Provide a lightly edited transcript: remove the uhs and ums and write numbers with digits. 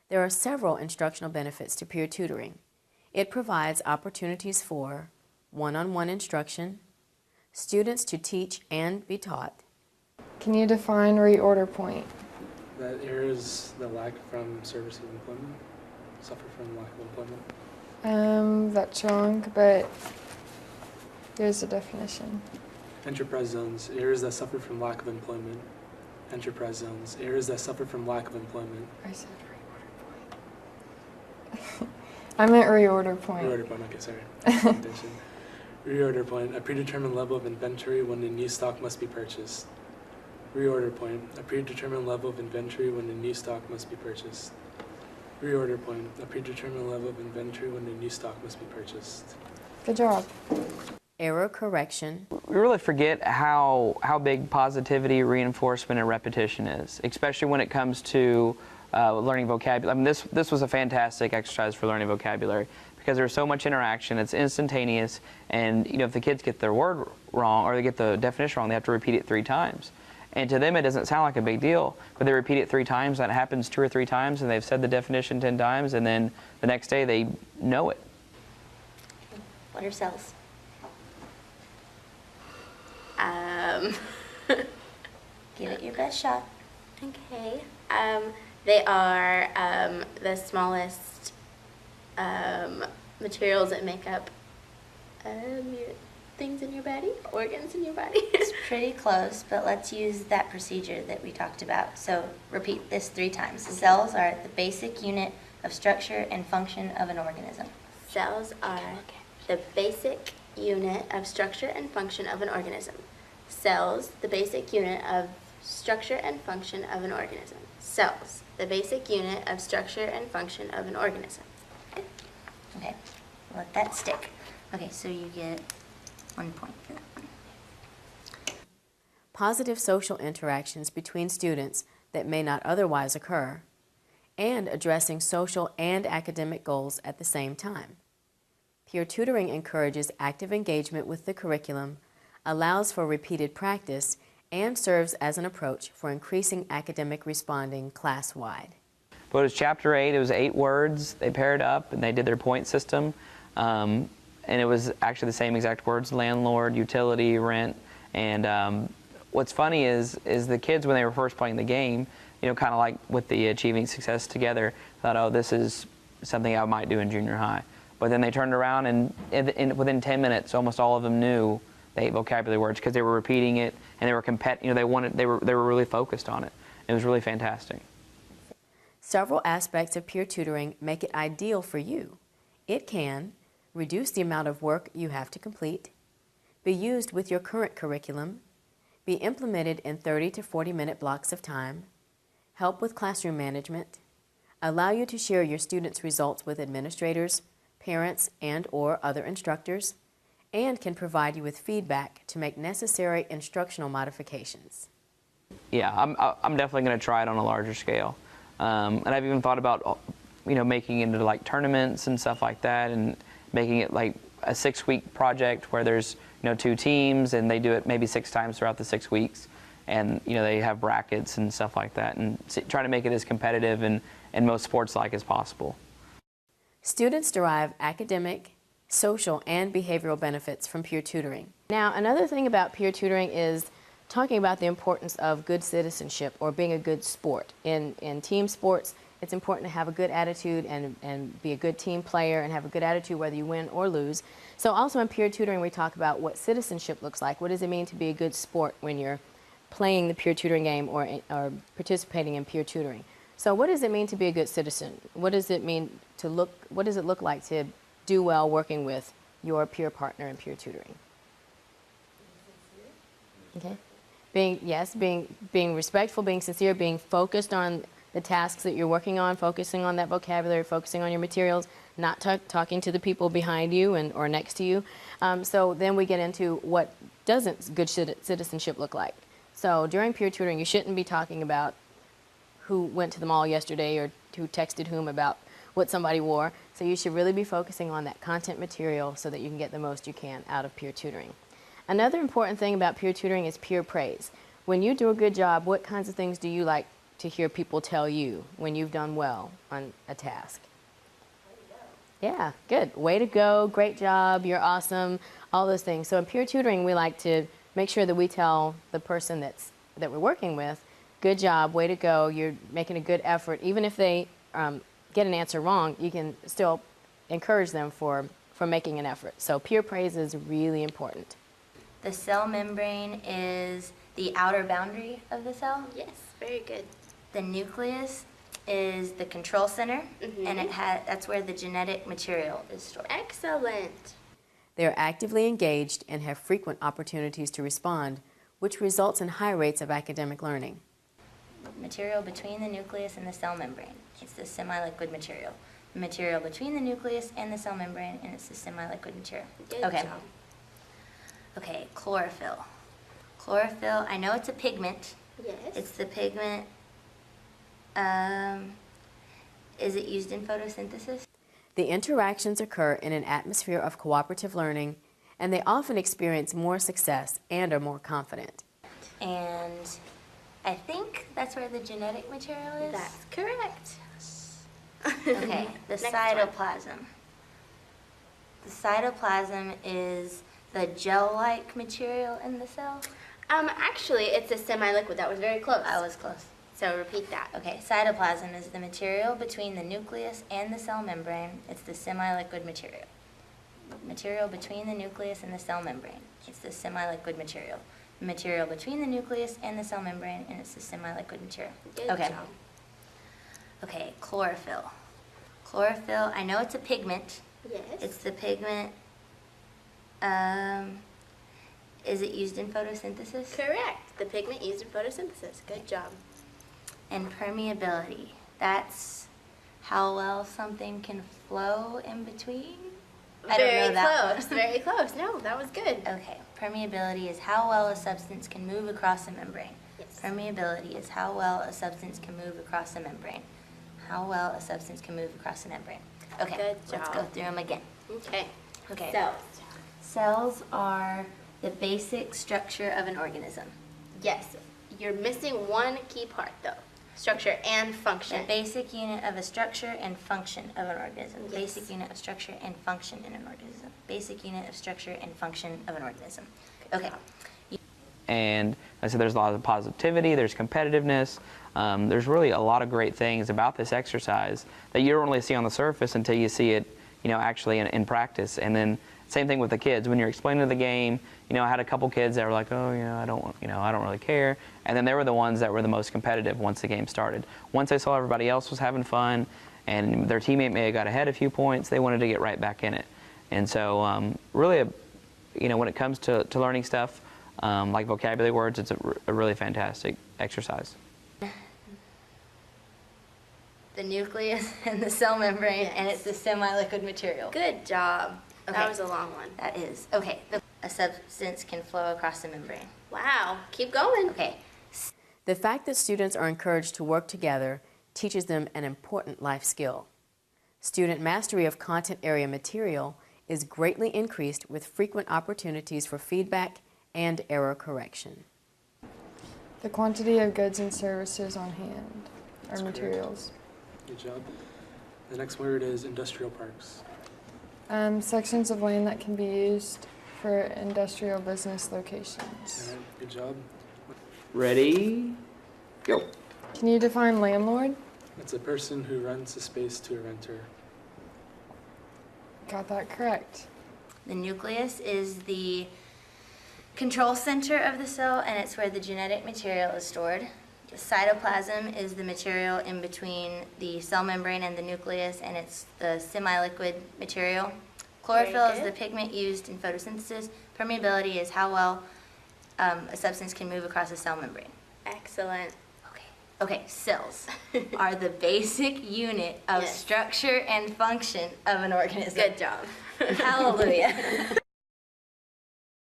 There are several instructional benefits to peer tutoring. It provides opportunities for one-on-one instruction, students to teach and be taught. Can you define reorder point? That areas that lack from service of employment, suffer from lack of employment. That's wrong, but here's the definition. Enterprise zones, areas that suffer from lack of employment. Enterprise zones, areas that suffer from lack of employment. I said reorder point. I meant reorder point. Reorder point, okay, sorry. Reorder point, a predetermined level of inventory when a new stock must be purchased. Reorder point, a predetermined level of inventory when a new stock must be purchased. Reorder point, a predetermined level of inventory when a new stock must be purchased. Good job. Error correction. We really forget how big positivity, reinforcement, and repetition is, especially when it comes to learning vocabulary. I mean, this was a fantastic exercise for learning vocabulary because there's so much interaction. It's instantaneous, and if the kids get their word wrong or they get the definition wrong, they have to repeat it 3 times. And to them, it doesn't sound like a big deal, but they repeat it 3 times. That happens 2 or 3 times, and they've said the definition 10 times, and then the next day they know it. What are cells? Give it your best shot. Okay. They are the smallest materials that make up things in your body, organs in your body. It's pretty close, but let's use that procedure that we talked about. So repeat this 3 times. Okay. Cells are the basic unit of structure and function of an organism. Cells are the basic unit of structure and function of an organism. Cells, the basic unit of structure and function of an organism. Cells, the basic unit of structure and function of an organism. Okay, let that stick. Okay, so you get 1 point for that one. Positive social interactions between students that may not otherwise occur, and addressing social and academic goals at the same time. Peer tutoring encourages active engagement with the curriculum, allows for repeated practice, and serves as an approach for increasing academic responding class-wide. But it was chapter 8, it was 8 words. They paired up and they did their point system. And it was actually the same exact words: landlord, utility, rent. And what's funny is the kids, when they were first playing the game, kind of like with the Achieving Success Together, thought, oh, this is something I might do in junior high. But then they turned around and within 10 minutes, almost all of them knew the 8 vocabulary words because they were repeating it and they were they were really focused on it. It was really fantastic. Several aspects of peer tutoring make it ideal for you. It can reduce the amount of work you have to complete, be used with your current curriculum, be implemented in 30 to 40-minute blocks of time, help with classroom management, allow you to share your students' results with administrators, parents, and/or other instructors, and can provide you with feedback to make necessary instructional modifications. Yeah, I'm definitely going to try it on a larger scale. And I've even thought about, making it into like tournaments and stuff like that, and making it like a 6-week project where there's, 2 teams and they do it maybe 6 times throughout the 6 weeks. And, they have brackets and stuff like that, and try to make it as competitive and most sports-like as possible. Students derive academic, social, and behavioral benefits from peer tutoring. Now, another thing about peer tutoring is talking about the importance of good citizenship or being a good sport. In team sports, it's important to have a good attitude and be a good team player and have a good attitude whether you win or lose. So also in peer tutoring, we talk about what citizenship looks like. What does it mean to be a good sport when you're playing the peer tutoring game or participating in peer tutoring? So what does it mean to be a good citizen? What does it mean what does it look like to do well working with your peer partner in peer tutoring? Okay. Being respectful, being sincere, being focused on the tasks that you're working on, focusing on that vocabulary, focusing on your materials, not talking to the people behind you or next to you. So then we get into what doesn't good citizenship look like. So during peer tutoring, you shouldn't be talking about who went to the mall yesterday or who texted whom about what somebody wore. So you should really be focusing on that content material so that you can get the most you can out of peer tutoring. Another important thing about peer tutoring is peer praise. When you do a good job, what kinds of things do you like to hear people tell you when you've done well on a task? Yeah, good. Way to go. Great job. You're awesome. All those things. So in peer tutoring, we like to make sure that we tell the person that we're working with, good job, way to go. You're making a good effort. Even if they get an answer wrong, you can still encourage them for making an effort. So peer praise is really important. The cell membrane is the outer boundary of the cell. Yes, very good. The nucleus is the control center, and that's where the genetic material is stored. Excellent. They are actively engaged and have frequent opportunities to respond, which results in high rates of academic learning. Material between the nucleus and the cell membrane. It's the semi-liquid material. The material between the nucleus and the cell membrane, and it's the semi-liquid material. Good Okay. job. Okay, chlorophyll. Chlorophyll, I know it's a pigment. Yes. It's the pigment. Is it used in photosynthesis? The interactions occur in an atmosphere of cooperative learning, and they often experience more success and are more confident. And I think that's where the genetic material is. That's correct. Okay, the Next one. cytoplasm. The cytoplasm is the gel-like material in the cell. Actually, it's a semi-liquid. That was very close. I was close. So repeat that. Okay, cytoplasm is the material between the nucleus and the cell membrane. It's the semi-liquid material. Material between the nucleus and the cell membrane. It's the semi-liquid material. Material between the nucleus and the cell membrane, and it's the semi-liquid material. Good Okay. job. Okay, chlorophyll. Chlorophyll, I know it's a pigment. Yes. It's the pigment. Is it used in photosynthesis? Correct. The pigment used in photosynthesis. Good job. And permeability. That's how well something can flow in between? I don't Very know that close. one. Very close. No, that was good. Okay, permeability is how well a substance can move across a membrane. Yes. Permeability is how well a substance can move across a membrane. How well a substance can move across a membrane. Okay, Good let's job. go through them again. Okay. Okay. Cells. Cells are the basic structure of an organism. Yes. You're missing one key part though. Structure and The function. basic unit of a structure and function of an organism. Yes. Basic unit of structure and function in an organism. Basic unit of structure and function of an organism. Okay. And I said there's a lot of positivity, there's competitiveness, there's really a lot of great things about this exercise that you don't really see on the surface until you see it, actually in practice. And then same thing with the kids. When you're explaining the game, I had a couple kids that were like, oh, I don't really care. And then they were the ones that were the most competitive once the game started. Once they saw everybody else was having fun and their teammate may have got ahead a few points, they wanted to get right back in it. And so really, when it comes to learning stuff, like vocabulary words, it's a really fantastic exercise. The nucleus and the cell membrane, Yes. and it's the semi-liquid material. Good job. Okay. That was a long one. That is. Okay. A substance can flow across the membrane. Wow. Keep going. Okay. The fact that students are encouraged to work together teaches them an important life skill. Student mastery of content area material is greatly increased with frequent opportunities for feedback and error correction. The quantity of goods and services on hand, or That's correct. materials. Good job. The next word is industrial parks. Sections of land that can be used for industrial business All locations. right, good job. Ready? Go. Can you define landlord? It's a person who rents a space to a renter. Got that correct. The nucleus is the control center of the cell, and it's where the genetic material is stored. The cytoplasm is the material in between the cell membrane and the nucleus, and it's the semi-liquid material. Chlorophyll is good. the pigment used in photosynthesis. Permeability is how well a substance can move across a cell membrane. Excellent. Okay, cells are the basic unit of Yes. structure and function of an organism. Good job. Hallelujah.